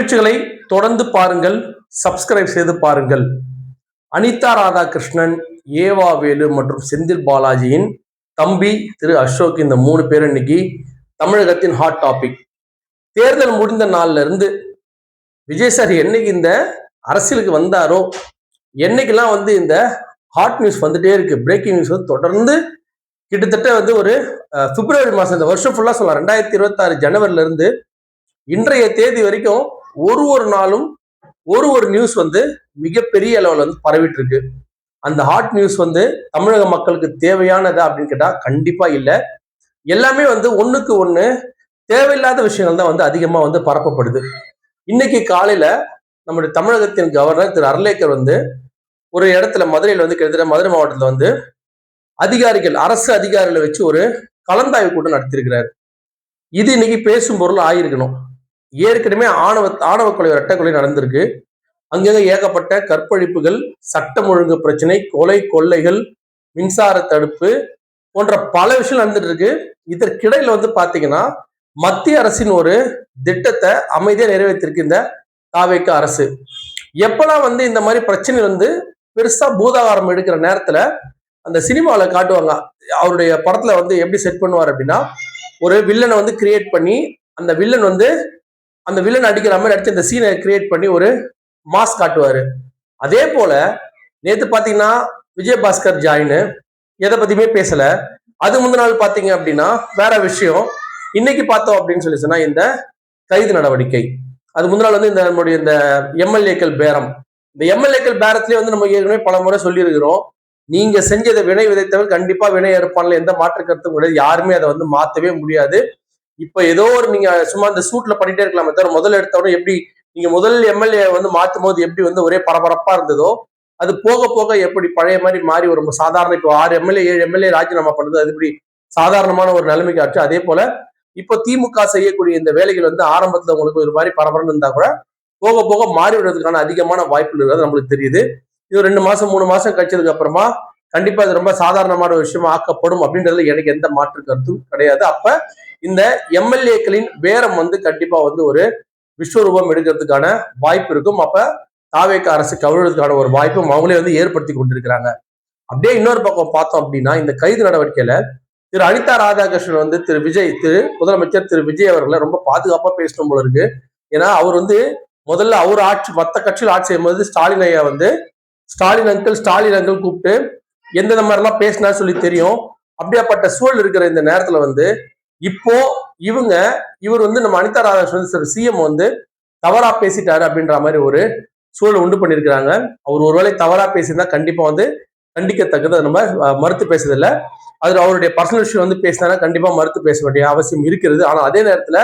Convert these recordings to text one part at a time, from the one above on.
நிகழ்ச்சிகளை தொடர்ந்து பாருங்கள், சப்ஸ்கிரைப் செய்து பாருங்கள். அனிதா ராதாகிருஷ்ணன், ஏவா வேலு மற்றும் செந்தில் பாலாஜியின் தம்பி திரு அசோக், இந்த 3 பேர் இன்னைக்கு தமிழகத்தின் ஹாட் டாபிக். தேர்தல் முடிந்த நாள்ல இருந்து விஜய் சார் என்னைக்கு இந்த அரசியலுக்கு வந்தாரோ, என்னைக்கெல்லாம் இந்த ஹாட் நியூஸ் வந்துட்டே இருக்கு. பிரேக்கிங் நியூஸ் தொடர்ந்து கிட்டத்தட்ட ஒரு பிப்ரவரி மாசம், இந்த வருஷம் ஃபுல்லா சொல்லலாம், 2026 ஜனவரில இருந்து இன்றைய தேதி வரைக்கும் ஒரு நாளும் ஒரு நியூஸ் மிகப்பெரிய அளவில் பரவிட்டு இருக்கு. அந்த ஹாட் நியூஸ் தமிழக மக்களுக்கு தேவையானதா அப்படின்னு கேட்டா கண்டிப்பா இல்லை. எல்லாமே ஒண்ணுக்கு ஒண்ணு தேவையில்லாத விஷயங்கள் தான் அதிகமா பரப்பப்படுது. இன்னைக்கு காலையில நம்முடைய தமிழகத்தின் கவர்னர் திரு அர்லேக்கர் ஒரு இடத்துல மதுரையில் கிட்டத்தட்ட மதுரை மாவட்டத்துல அதிகாரிகள், அரசு அதிகாரிகளை வச்சு ஒரு கலந்தாய்வு கூட்டம் நடத்திருக்கிறாரு. இது இன்னைக்கு பேசும் பொருள் ஆயிருக்கணும். ஏற்கனவே ஆணவ கொலை, இரட்டை கொலை நடந்திருக்கு. அங்கங்க ஏகப்பட்ட கற்பழிப்புகள், சட்டம் ஒழுங்கு பிரச்சனை, கொலை கொள்ளைகள், மின்சார தடுப்பு போன்ற பல விஷயம் நடந்துட்டு இருக்கு. இதற்கிடையில பாத்தீங்கன்னா மத்திய அரசின் ஒரு திட்டத்தை அமைதியா நிறைவேற்றிருக்கு இந்த தாவேக அரசு. எப்பெல்லாம் இந்த மாதிரி பிரச்சனை பெருசா பூதாகாரம் எடுக்கிற நேரத்துல அந்த சினிமாவில காட்டுவாங்க. அவருடைய படத்துல எப்படி செட் பண்ணுவார் அப்படின்னா, ஒரு வில்லனை கிரியேட் பண்ணி அந்த வில்லன் அடிக்கிற மாதிரி அடிச்சு அந்த சீனை கிரியேட் பண்ணி ஒரு மாஸ் காட்டுவாரு. அதே போல நேத்து பாத்தீங்கன்னா விஜயபாஸ்கர் ஜாயின் எதை பத்தியுமே பேசல. அது முந்தின நாள் பாத்தீங்க அப்படின்னா வேற விஷயம். இன்னைக்கு பார்த்தோம் அப்படின்னு சொல்லி சொன்னா இந்த கைது நடவடிக்கை. அது முந்தின நாள் இந்த நம்முடைய இந்த எம்எல்ஏக்கள் பேரம். இந்த எம்எல்ஏக்கள் பேரத்திலேயே நம்ம ஏற்கனவே பல முறை சொல்லியிருக்கிறோம். நீங்க செஞ்சதை வினை விதைத்தவர் கண்டிப்பா வினை ஏற்பான்ல எந்த மாற்று கருத்தும் கிடையாது. யாருமே அதை மாத்தவே முடியாது. இப்ப ஏதோ ஒரு நீங்க சும்மா இந்த சூட்ல பண்ணிட்டே இருக்கலாமே தவிர, முதல் எடுத்தவரை எப்படி நீங்க முதல் எம்எல்ஏ மாத்தும் போது எப்படி ஒரே பரபரப்பா இருந்ததோ, அது போக போக எப்படி பழைய மாதிரி மாறி ஒரு சாதாரண, இப்போ 6 எம்எல்ஏ 7 எம்எல்ஏ ராஜினாமா பண்ணுது, அது எப்படி சாதாரணமான ஒரு நிலைமைக்கு ஆச்சு. அதே போல இப்போ திமுக செய்யக்கூடிய இந்த வேலைகள் ஆரம்பத்துல உங்களுக்கு ஒரு மாதிரி பரபரன்னு இருந்தா கூட போக போக மாறி விடுறதுக்கான அதிகமான வாய்ப்புகள் இருக்கிறது நம்மளுக்கு தெரியுது. இது 2 மாசம் 3 மாசம் கழிச்சதுக்கு அப்புறமா கண்டிப்பா இது ரொம்ப சாதாரணமான ஒரு விஷயமா ஆக்கப்படும் அப்படின்றதுல எனக்கு எந்த மாற்று கருத்தும் கிடையாது. அப்ப இந்த எம்எல்ஏக்களின் பேரம் கண்டிப்பா ஒரு விஸ்வரூபம் எடுக்கிறதுக்கான வாய்ப்பு இருக்கும். அப்ப தாவேக அரசு கவிழ்றதுக்கான ஒரு வாய்ப்பும் அவங்களே ஏற்படுத்தி கொண்டிருக்கிறாங்க. அப்படியே இன்னொரு பக்கம் பார்த்தோம் அப்படின்னா, இந்த கைது நடவடிக்கையில திரு அனிதா ராதாகிருஷ்ணன் திரு முதலமைச்சர் திரு விஜய் அவர்களை ரொம்ப பாதுகாப்பா பேசணும் போல இருக்கு. ஏன்னா அவர் முதல்ல அவர் ஆட்சி, மற்ற கட்சியில் ஆட்சி செய்யும்போது ஸ்டாலின் ஐயா ஸ்டாலின் அங்கிள் கூப்பிட்டு எந்தெந்த மாதிரிலாம் பேசினா சொல்லி தெரியும். அப்படியாப்பட்ட சூழல் இருக்கிற இந்த நேரத்துல இப்போ இவர் நம்ம அனிதா ராதாகிருஷ்ணன் சிஎம் தவறா பேசிட்டாரு அப்படின்ற மாதிரி ஒரு சூழல் உண்டு பண்ணிருக்கிறாங்க. அவர் ஒருவேளை தவறா பேசியிருந்தா கண்டிப்பா கண்டிக்கத்தக்கது. நம்ம மறுத்து பேசுறதில்லை. அது அவருடைய பர்சனல் விஷயம் பேசினா கண்டிப்பா மறுத்து பேச வேண்டிய அவசியம் இருக்கிறது. ஆனா அதே நேரத்துல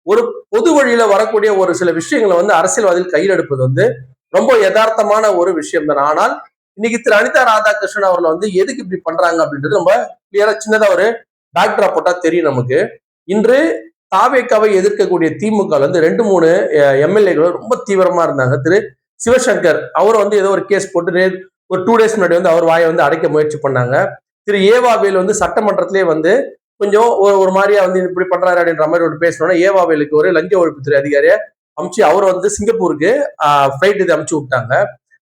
ஒரு பொது வழியில வரக்கூடிய ஒரு சில விஷயங்களை அரசியல்வாதிகள் கையில் எடுப்பது ரொம்ப யதார்த்தமான ஒரு விஷயம் தான். ஆனால் இன்னைக்கு திரு அனிதா ராதாகிருஷ்ணன் அவர்கள் எதுக்கு இப்படி பண்றாங்க அப்படின்றது நம்ம கிளியரா சின்னதா ஒரு பேக்ட்ராப் போட்டா தெரியும் நமக்கு. இன்று தாவேகாவை எதிர்க்கக்கூடிய திமுக 2-3 எம்எல்ஏக்கள் ரொம்ப தீவிரமா இருந்தாங்க. திரு சிவசங்கர் அவர் ஏதோ ஒரு கேஸ் போட்டு ஒரு 2 days முன்னாடி அவர் வாயை அடைக்க முயற்சி பண்ணாங்க. திரு ஏவாவேல் சட்டமன்றத்திலே கொஞ்சம் ஒரு மாதிரியா இப்படி பண்றாரு அப்படின்ற மாதிரி ஒரு பேசணும்னா, ஏவாவேலுக்கு ஒரு லஞ்ச ஒழிப்புத்துறை அதிகாரியை அமிச்சு அவர் சிங்கப்பூருக்கு ஃபிளைட் இது அமுச்சு விட்டாங்க.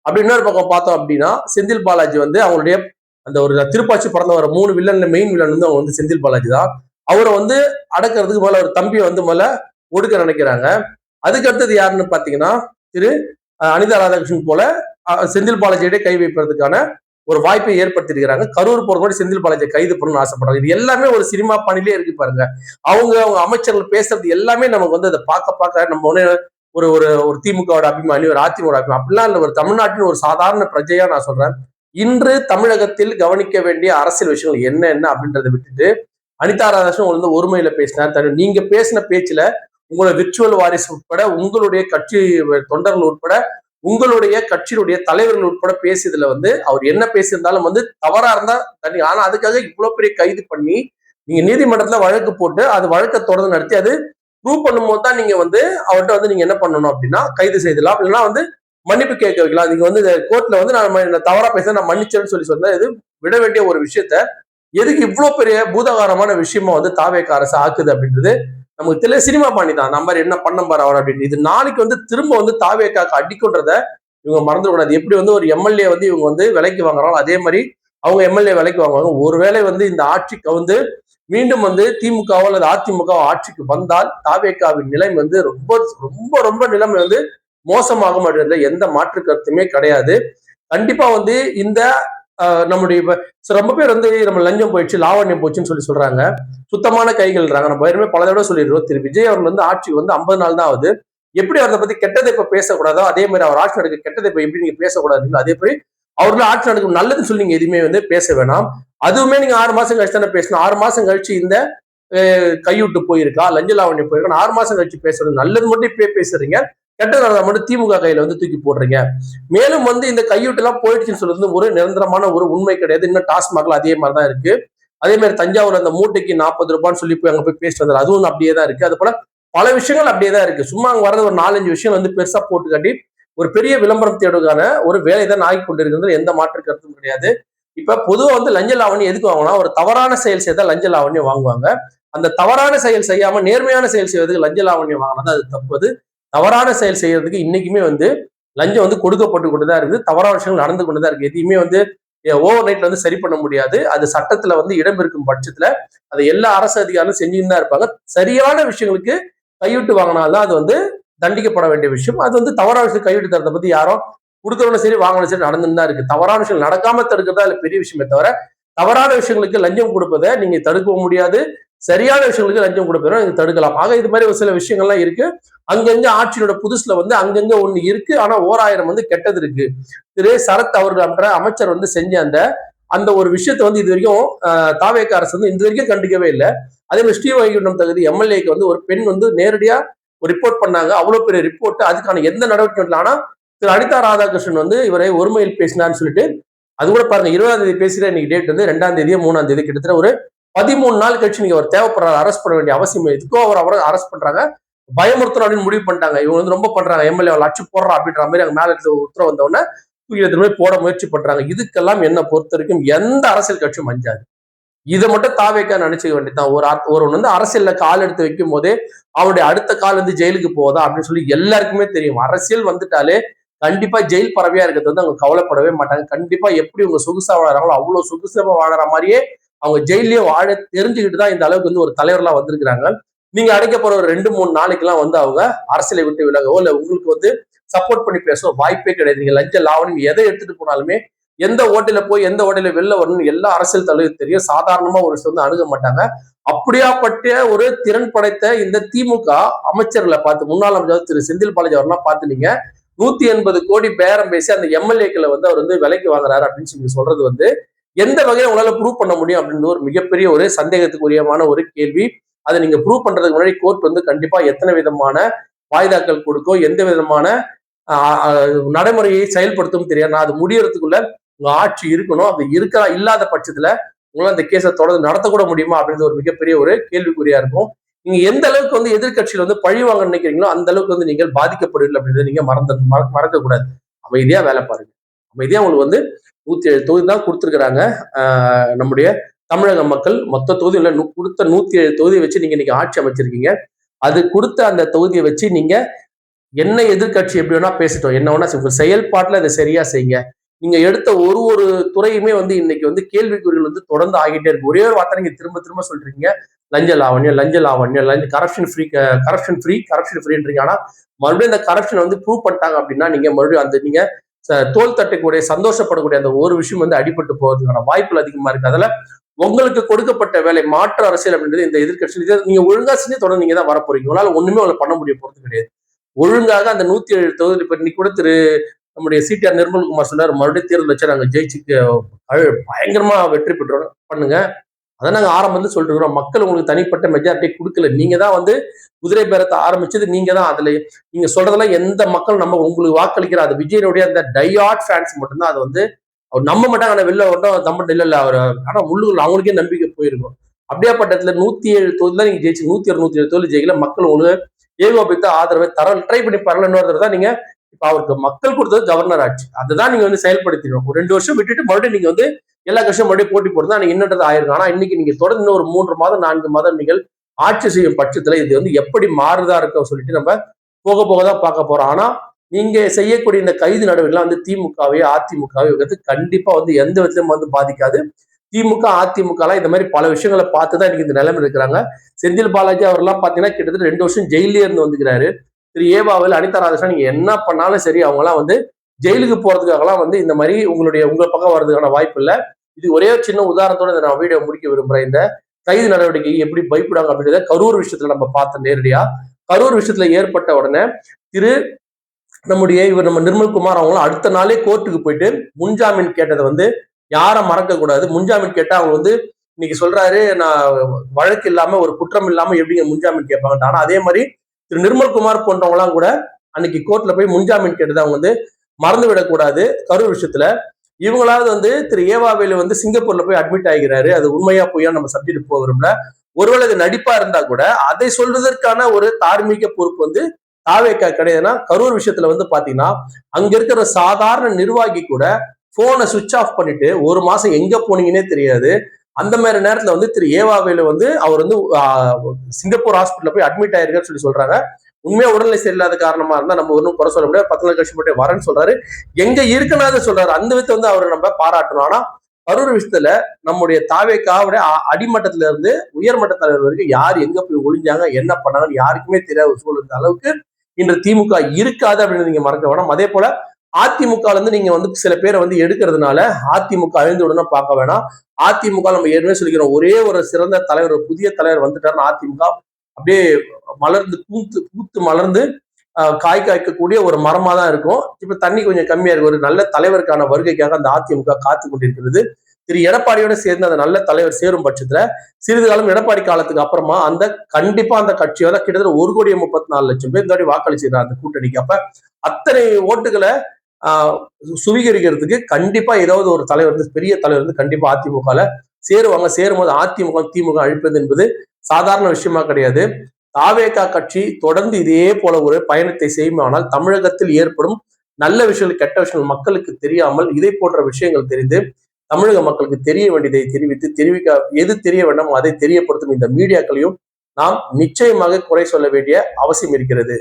அப்படி இன்னொரு பக்கம் பார்த்தோம் அப்படின்னா, செந்தில் பாலாஜி அவங்களுடைய அந்த ஒரு திருப்பாச்சி பிறந்த வர 3 வில்லன்ல மெயின் வில்லன் அவங்க செந்தில் பாலாஜி தான். அவரை அடக்கிறதுக்கு மேல ஒரு தம்பியை மேல ஒடுக்க நினைக்கிறாங்க. அதுக்கு அடுத்தது யாருன்னு பாத்தீங்கன்னா திரு அனிதா ராதாகிருஷ்ணன் போல செந்தில் பாலாஜியிட கை வைப்பதற்கான ஒரு வாய்ப்பை ஏற்படுத்திருக்கிறாங்க. கரூர் போற செந்தில் பாலாஜியை கைது பண்ணணும்னு ஆசைப்படுறாங்க. இது எல்லாமே ஒரு சினிமா பணிலே இருக்கு பாருங்க. அவங்க அமைச்சர்கள் பேசுறது எல்லாமே நமக்கு அதை பார்க்க நம்ம ஒரு ஒரு திமுகவோட அபிமானி, ஒரு அதிமுக அபிமானி அப்படிலாம் இல்லை. ஒரு தமிழ்நாட்டின் ஒரு சாதாரண பிரஜையா நான் சொல்றேன். இன்று தமிழகத்தில் கவனிக்க வேண்டிய அரசியல் விஷயங்கள் என்ன அப்படின்றத விட்டுட்டு அனிதா ராதாகிருஷ்ணன் ஒருமையில பேசினார். நீங்க பேசின பேச்சுல உங்களோட விர்ச்சுவல் வாரிசு உட்பட, உங்களுடைய கட்சி தொண்டர்கள் உட்பட, உங்களுடைய கட்சியினுடைய தலைவர்கள் உட்பட பேசியதுல அவர் என்ன பேசியிருந்தாலும் தவறா இருந்தா தனி. ஆனா அதுக்காக இவ்வளவு பெரிய கைது பண்ணி நீங்க நீதிமன்றத்துல வழக்கு போட்டு அது வழக்கை தொடர்ந்து நடத்தி அது ப்ரூவ் பண்ணும்போது தான் நீங்க அவர்கிட்ட நீங்க என்ன பண்ணணும் அப்படின்னா கைது செய்தலாம். இல்லைன்னா மன்னிப்பு கேட்க வைக்கலாம். நீங்க கோர்ட்ல நான் தவறா பேச நான் மன்னிச்சேன்னு சொல்லி சொன்னா இது விட வேண்டிய ஒரு விஷயத்த எதுக்கு இவ்வளவு பெரிய பூதாகாரமான விஷயமா தாவேக அரசு ஆக்குது அப்படின்றது நமக்கு தெரியல, சினிமா பாணி தான். நம்ம என்ன பண்ண பாரு அவர் அப்படின்னு. இது நாளைக்கு வந்து திரும்ப வந்து தாவேக்காக்கு அடிக்குன்றத இவங்க மறந்துடக்கூடாது. எப்படி வந்து ஒரு எம்எல்ஏ வந்து இவங்க வந்து விலைக்கு வாங்குறாங்களோ அதே மாதிரி அவங்க எம்எல்ஏ விலைக்கு வாங்குவாங்க. ஒருவேளை வந்து இந்த ஆட்சிக்கு வந்து மீண்டும் வந்து திமுகவோ அல்லது அதிமுகவோ ஆட்சிக்கு வந்தால் தாவேக்காவின் நிலைமை வந்து ரொம்ப ரொம்ப ரொம்ப நிலைமை வந்து மோசமாக மாட்டேங்குது. எந்த மாற்று கருத்துமே கிடையாது. கண்டிப்பா வந்து இந்த நம்முடைய ரொம்ப பேர் வந்து நம்ம லஞ்சம் போயிடுச்சு, லாவண்யம் போச்சுன்னு சொல்றாங்க. சுத்தமான கைகள்ன்றாங்க. நம்ம ஏற்கனவே பல தடவை சொல்லிடுறோம். திரு விஜய் அவர்கள் வந்து ஆட்சிக்கு வந்து 50 நாள் தான் ஆகுது. எப்படி அவரை பத்தி கெட்டதை இப்ப பேசக்கூடாதோ அதே மாதிரி அவர் ஆட்சி நடக்க கெட்டதை இப்ப எப்படி நீங்க பேசக்கூடாதுங்களோ அதே மாதிரி அவர்கள் ஆட்சி நடக்கும் நல்லதுன்னு சொல்லி நீங்க எதுவுமே வந்து பேச வேணாம். அதுவுமே நீங்க 6 மாசம் கழிச்சு தானே பேசணும். 6 மாசம் கழிச்சு இந்த கைவிட்டு போயிருக்கா, லஞ்ச லாவண்யம் போயிருக்கா, 6 மாசம் கழிச்சு பேசுறது நல்லது மட்டும் இப்பயே பேசுறீங்க, கெட்டதை மட்டும் திமுக கையில வந்து தூக்கி போடுறீங்க. மேலும் வந்து இந்த கையூட்டு எல்லாம் போயிடுச்சுன்னு சொல்றது ஒரு நிரந்தரமான ஒரு உண்மை கிடையாது. இன்னும் டாஸ்மாக்ல அதே மாதிரிதான் இருக்கு. அதே மாதிரி தஞ்சாவூர் அந்த மூட்டைக்கு 40 ரூபான்னு சொல்லி போய் அங்க போய் பேசிட்டு வந்தாரு, அதுவும் அப்படியே தான் இருக்கு. அது போல பல விஷயங்கள் அப்படியே தான் இருக்கு. சும்மா அங்க வர்றது ஒரு 4-5 விஷயம் வந்து பெருசா போட்டு காட்டி ஒரு பெரிய விளம்பரம் தேடுவதற்கான ஒரு வேலை தான் ஆகி கொண்டிருக்கிறது. எந்த மாற்று கருத்தும் கிடையாது. இப்ப பொதுவா வந்து லஞ்ச லாவணி எதுக்கு வாங்கினா, ஒரு தவறான செயல் செய்தா லஞ்ச லாவணியம் வாங்குவாங்க. அந்த தவறான செயல் செய்யாம நேர்மையான செயல் செய்வதற்கு லஞ்ச லாவணியம் வாங்கினா அது தப்பு. தவறான செயல் செய்யறதுக்கு இன்னைக்குமே வந்து லஞ்சம் வந்து கொடுக்கப்பட்டு கொண்டுதான் இருக்குது. தவறான விஷயங்கள் நடந்து கொண்டுதான் இருக்கு. எதையுமே வந்து ஓவர் நைட்ல வந்து சரி பண்ண முடியாது. அது சட்டத்துல வந்து இடம் இருக்கும் பட்சத்துல அதை எல்லா அரசு அதிகாரிகளும் செஞ்சுன்னு தான் இருப்பாங்க. சரியான விஷயங்களுக்கு கைவிட்டு வாங்கினால்தான் அது வந்து தண்டிக்கப்பட வேண்டிய விஷயம். அது வந்து தவறான விஷயம் கைவிட்டு தரதை பத்தி யாரும் கொடுக்கறவனும் சரி வாங்கணும் சரி நடந்துன்னு தான் இருக்கு. தவறான விஷயம் நடக்காம தடுக்கிறதா இல்ல பெரிய விஷயமே தவிர தவறான விஷயங்களுக்கு லஞ்சம் கொடுப்பதை நீங்க தடுக்க முடியாது. சரியான விஷயங்களுக்கு லஞ்சம் கொடுப்பதை நீங்க தடுக்கலாம். ஆக இது மாதிரி ஒரு சில விஷயங்கள்லாம் இருக்கு. அங்கங்க ஆட்சியோட புதுசுல வந்து அங்கங்க ஒண்ணு இருக்கு, ஆனா 1000 வந்து கெட்டது இருக்கு. திரு சரத் அவர்கள் என்ற அமைச்சர் வந்து செஞ்ச அந்த அந்த ஒரு விஷயத்த வந்து இது வரைக்கும் தாவேக அரசு வந்து இந்த வரைக்கும் கண்டிக்கவே இல்லை. அதே மாதிரி ஸ்ரீவைகுண்டம் தகுதி எம்எல்ஏக்கு வந்து ஒரு பெண் வந்து நேரடியா ஒரு ரிப்போர்ட் பண்ணாங்க. அவ்வளவு பெரிய ரிப்போர்ட், அதுக்கான எந்த நடவடிக்கை இல்லை. ஆனா திரு அனிதா ராதாகிருஷ்ணன் வந்து இவரை ஒருமையில் பேசினார்னு சொல்லிட்டு அது கூட பாருங்க, 20ஆம் தேதி பேசுற இன்னைக்கு டேட் வந்து 2ஆம் தேதியோ 3ஆம் தேதி கிட்டத்தட்ட ஒரு 13 நாள் கழிச்சு நீங்க அவர் தேவைப்படுறாரு, அரெஸ்ட் பண்ண வேண்டிய அவசியம் எதுக்கோ அவரை அரெஸ்ட் பண்றாங்க, பயமுறுத்தணும் அப்படின்னு முடிவு பண்ணிட்டாங்க. இவங்க வந்து ரொம்ப பண்றாங்க, எம்எல்ஏ அச்சு போடுறா அப்படின்ற மாதிரி அங்க மேல உத்தரவு வந்தவொடனே தூக்கி போட முயற்சி பண்றாங்க. இதுக்கெல்லாம் என்ன பொறுத்த வரைக்கும் எந்த அரசியல் கட்சியும் மஞ்சாது. இதை மட்டும் தாவேக்கா நினைச்சுக்க வேண்டியதான். ஒரு வந்து அரசியல்ல கால் எடுத்து வைக்கும் போதே அவருடைய அடுத்த கால் வந்து ஜெயிலுக்கு போதா அப்படின்னு சொல்லி எல்லாருக்குமே தெரியும். அரசியல் வந்துட்டாலே கண்டிப்பா ஜெயில் பறவையா இருக்கிறது வந்து அவங்க கவலைப்படவே மாட்டாங்க. கண்டிப்பா எப்படி உங்க சொகுசா வாழறாங்களோ அவ்வளவு சொகுசாக வாழற மாதிரியே அவங்க ஜெயிலே வாழ தெரிஞ்சுக்கிட்டு தான் இந்த அளவுக்கு வந்து ஒரு தலைவர்லாம் வந்திருக்கிறாங்க. நீங்க அடைக்க போற ஒரு 2-3 நாளைக்கு எல்லாம் வந்து அவங்க அரசியலை விட்டு விலகவோ இல்ல உங்களுக்கு வந்து சப்போர்ட் பண்ணி பேசவோ வாய்ப்பே கிடையாது. நீங்க லஞ்ச லாவணி எதை எடுத்துட்டு போனாலுமே எந்த ஓட்டையில போய் எந்த ஓட்டையில வெளில வரணும்னு எல்லா அரசியல் தலைவர் தெரியும். சாதாரணமா ஒரு விஷயம் வந்து அணுக மாட்டாங்க. அப்படியாப்பட்ட ஒரு திறன் படைத்த இந்த திமுக அமைச்சர்களை பார்த்து முன்னாள் அமைச்சர் திரு செந்தில் பாலாஜி அவர்லாம் பார்த்து நீங்க 180 கோடி பேரம் பேசி அந்த எம்எல்ஏக்களை வந்து அவர் வந்து விலைக்கு வாங்குறாரு அப்படின்னு சொல்லி சொல்றது வந்து எந்த வகையில உங்களால ப்ரூவ் பண்ண முடியும் அப்படின்னு ஒரு மிகப்பெரிய ஒரு சந்தேகத்துக்குரியமான ஒரு கேள்வி. அதை நீங்க ப்ரூவ் பண்றதுக்கு முன்னாடி கோர்ட் வந்து கண்டிப்பா எத்தனை விதமான வாய்தாக்கள் கொடுக்கும், எந்த விதமான நடைமுறையை செயல்படுத்தும் தெரியாது. நான் அது முடியறதுக்குள்ள உங்க ஆட்சி இருக்கணும். அது இல்லாத பட்சத்துல உங்களால அந்த கேஸை தொடர்ந்து நடத்தக்கூட முடியுமா அப்படின்றது ஒரு மிகப்பெரிய ஒரு கேள்விக்குறியா இருக்கும். நீங்க எந்த அளவுக்கு வந்து எதிர்கட்சியில வந்து பழி வாங்க நினைக்கிறீங்களோ அந்த அளவுக்கு வந்து நீங்கள் பாதிக்கப்படுவீர்கள் அப்படின்றத நீங்க மறக்க கூடாது. அமைதியா வேலை பாருங்க. அமைதியா உங்களுக்கு வந்து 107 தொகுதி தான் கொடுத்துருக்காங்க. நம்முடைய தமிழக மக்கள் மொத்த தொகுதியில கொடுத்த 107 தொகுதியை வச்சு நீங்க இன்னைக்கு ஆட்சி அமைச்சிருக்கீங்க. அது கொடுத்த அந்த தொகுதியை வச்சு நீங்க என்ன எதிர்கட்சி எப்படி வேணா பேசிட்டோம், என்ன வேணா செயல்பாட்டுல அதை சரியா செய்யுங்க. நீங்க எடுத்த ஒரு துறையுமே வந்து இன்னைக்கு வந்து கேள்விக்குறிகள் வந்து தொடர்ந்து ஆகிட்டே இருக்கு. ஒரே ஒரு வார்த்தை நீங்க திரும்ப திரும்ப சொல்றீங்க, லஞ்ச லாவண்யம் லஞ்ச லாவண்யம் லஞ்ச கரப்ஷன் ஃப்ரீன்றீங்க. ஆனா மறுபடியும் இந்த கரப்ஷன் வந்து ப்ரூவ் பண்ணிட்டாங்க அப்படின்னா நீங்க மறுபடியும் அந்த நீங்க தோல் தட்டக்கூடிய சந்தோஷப்படக்கூடிய அந்த ஒரு விஷயம் வந்து அடிபட்டு போவதுக்கான வாய்ப்புகள் அதிகமா இருக்கு. அதுல உங்களுக்கு கொடுக்கப்பட்ட வேலை மாற்று அரசியல் அப்படின்றது இந்த எதிர்கட்சி நீங்க ஒழுங்கா செஞ்சு தொடர்ந்து நீங்க தான் வரப்போறீங்க. உங்களால ஒண்ணுமே அவங்களை பண்ண முடிய போறது கிடையாது. ஒழுங்காக அந்த 107 தொகுதி இப்ப இன்னைக்கு கூட திரு நம்முடைய சிடிஆர் நிர்மல்குமார் சொன்னார், மறுபடியும் தேர்தல் வச்சு நாங்க ஜெயிச்சு பயங்கரமா வெற்றி பெற்றோம் பண்ணுங்க. அதான் நாங்க ஆரம்பத்துல சொல்லிட்டு இருக்கிறோம். மக்கள் உங்களுக்கு தனிப்பட்ட மெஜாரிட்டி கொடுக்கல. நீங்க தான் வந்து குதிரை பேரத்தை ஆரம்பிச்சது நீங்க தான். அதுல நீங்க சொல்றதெல்லாம் எந்த மக்கள் நம்ம உங்களுக்கு வாக்களிக்கிற அது விஜயனுடைய அந்த டையாட் ஃபேன்ஸ் மட்டும்தான் அதை வந்து அவர் நம்ப மாட்டாங்க. ஆனா வெளில வரட்டும் நம்ம இல்ல இல்ல அவர் ஆனா உள்ளூர்ல அவங்களுக்கே நம்பிக்கை போயிருக்கும். அப்படியாப்பட்டதுல 107 தொகுதி தான் நீங்க ஜெயிச்சு 107 தொகுதி ஜெயிக்கல. மக்கள் உங்களுக்கு ஏகோபித்த ஆதரவை ட்ரை பண்ணி பாருங்க. தான் நீங்க இப்ப அவருக்கு மக்கள் கொடுத்தது கவர்னர் ஆட்சி, அதுதான் நீங்க வந்து செயல்படுத்திடும். ஒரு 2 வருஷம் விட்டுட்டு மறுபடியும் நீங்க வந்து எல்லா கட்சியும் மறுபடியும் போட்டி போட்டு தான் நீங்க இன்னது ஆயிருக்கும். ஆனா இன்னைக்கு நீங்க தொடர்ந்து ஒரு 3 மாதம் 4 மாதம் நீங்கள் ஆட்சி செய்யும் பட்சத்துல இது வந்து எப்படி மாறுதா இருக்க சொல்லிட்டு நம்ம போக போக தான் பார்க்க போறோம். ஆனா நீங்க செய்யக்கூடிய இந்த கைது நடவடிக்கைலாம் வந்து திமுகவை அதிமுகவை வந்து கண்டிப்பா வந்து எந்த விதத்திலும் வந்து பாதிக்காது. திமுக அதிமுக எல்லாம் இந்த மாதிரி பல விஷயங்களை பார்த்துதான் இன்னைக்கு இந்த நிலைமை இருக்கிறாங்க. செந்தில் பாலாஜி அவர்லாம் பாத்தீங்கன்னா கிட்டத்தட்ட 2 வருஷம் ஜெயிலே இருந்து வந்துக்கிறாரு. திரு ஏவாவில் அனிதா ராதாகிருஷ்ணன் நீங்க என்ன பண்ணாலும் சரி அவங்க எல்லாம் வந்து ஜெயிலுக்கு போறதுக்காகலாம் வந்து இந்த மாதிரி உங்க பக்கம் வர்றதுக்கான வாய்ப்பு இல்லை. இது ஒரே சின்ன உதாரணத்தோட நான் வீடியோ முடிக்க விரும்புறேன். இந்த கைது நடவடிக்கை எப்படி பயப்படாங்க அப்படின்றத கரூர் விஷயத்துல நம்ம பார்த்தோம் நேரடியா. கரூர் விஷயத்துல ஏற்பட்ட உடனே திரு நம்ம நிர்மல்குமார் அவங்களும் அடுத்த நாளே கோர்ட்டுக்கு போயிட்டு முன்ஜாமீன் கேட்டதை வந்து யாரை மறக்க கூடாது. முன்ஜாமீன் கேட்டா அவங்க வந்து இன்னைக்கு சொல்றாரு நான் வழக்கு இல்லாம ஒரு குற்றம் இல்லாம எப்படிங்க முன்ஜாமீன் கேட்பாங்க. ஆனா அதே மாதிரி திரு நிர்மல்குமார் போன்றவங்க எல்லாம் கூட அன்னைக்கு கோர்ட்ல போய் முன்ஜாமீன் கேட்டதை அவங்க வந்து மறந்து விடக்கூடாது. கரூர் விஷயத்துல இவங்களாவது வந்து திரு ஏவாவேலு வந்து சிங்கப்பூர்ல போய் அட்மிட் ஆகிறாரு. அது உண்மையா பொய்யா நம்ம சப்ஜெக்ட் போக விரும்பல. ஒருவேளை அது நடிப்பா இருந்தா கூட அதை சொல்றதற்கான ஒரு தார்மீக பொறுப்பு வந்து தாவேக்கா கிடையாதுன்னா கரூர் விஷயத்துல வந்து பாத்தீங்கன்னா அங்க இருக்கிற சாதாரண நிர்வாகி கூட போனை சுவிட்ச் ஆஃப் பண்ணிட்டு 1 மாசம் எங்க போனீங்கன்னே தெரியாது. அந்த மாதிரி நேரத்துல வந்து திரு ஏவாவேலு வந்து அவர் வந்து சிங்கப்பூர் ஹாஸ்பிட்டல்ல போய் அட்மிட் ஆயிருக்கான்னு சொல்லி சொல்றாங்க. உண்மையா உடல்நிலை சரியில்லாத காரணமா இருந்தா நம்ம ஒன்றும் குறை சொல்ல முடியாது. 10 நாள் கழிச்சு மட்டும் வரேன்னு சொல்றாரு. எங்க இருக்குன்னு சொல்றாரு. அந்த விதத்தை வந்து அவரை நம்ம பாராட்டணும். ஆனா கரூர் விஷயத்துல நம்முடைய தாவேக்காவுடைய அடிமட்டத்துல இருந்து உயர்மட்ட தலைவர் வரைக்கும் யார் எங்க போய் ஒளிஞ்சாங்க என்ன பண்ணாங்கன்னு யாருக்குமே தெரியாத ஒரு சூழல் அளவுக்கு இன்று திமுக இருக்காது அப்படின்னு நீங்க மறக்க வேணாம். அதே போல அதிமுக இருந்து நீங்க வந்து சில பேரை வந்து எடுக்கிறதுனால அதிமுக அழிந்து உடனே பார்க்க வேணாம். அதிமுக நம்ம ஏற்கனவே சொல்லிக்கிறோம் ஒரே ஒரு சிறந்த தலைவர் புதிய தலைவர் வந்துட்டாருன்னு அதிமுக அப்படியே மலர்ந்து பூத்து மலர்ந்து காய் காய்க்கக்கூடிய ஒரு மரமா தான் இருக்கும். இப்ப தண்ணி கொஞ்சம் கம்மியா இருக்கு. ஒரு நல்ல தலைவருக்கான வருகைக்காக அந்த அதிமுக காத்து கொண்டிருக்கிறது. திரு எடப்பாடியோட சேர்ந்து அந்த நல்ல தலைவர் சேரும் பட்சத்துல சிறிது காலம் எடப்பாடி காலத்துக்கு அப்புறமா அந்த கண்டிப்பா அந்த கட்சியோட கிட்டத்தட்ட 1,34,00,000 பேர் இந்த வாக்களிச்சிருக்காங்க அந்த கூட்டணிக்கு. அப்ப அத்தனை ஓட்டுகளை சுவீகரிக்கிறதுக்கு கண்டிப்பா ஏதாவது ஒரு தலைவர் வந்து பெரிய தலைவர் வந்து கண்டிப்பா அதிமுகல சேருவாங்க. சேரும்போது அதிமுக திமுக அழிப்பது என்பது சாதாரண விஷயமா கிடையாது. தாவேகா கட்சி தொடர்ந்து இதே போல ஒரு பயணத்தை செய்யுமானால் தமிழகத்தில் ஏற்படும் நல்ல விஷயங்கள் கெட்ட விஷயங்கள் மக்களுக்கு தெரியாமல் இதை போன்ற விஷயங்கள் தெரிந்து தமிழக மக்களுக்கு தெரிய வேண்டியதை தெரிவிக்க எது தெரிய வேண்டாம் அதை தெரியப்படுத்தும் இந்த மீடியாக்களையும் நாம் நிச்சயமாக குறை சொல்ல வேண்டிய அவசியம் இருக்கிறது.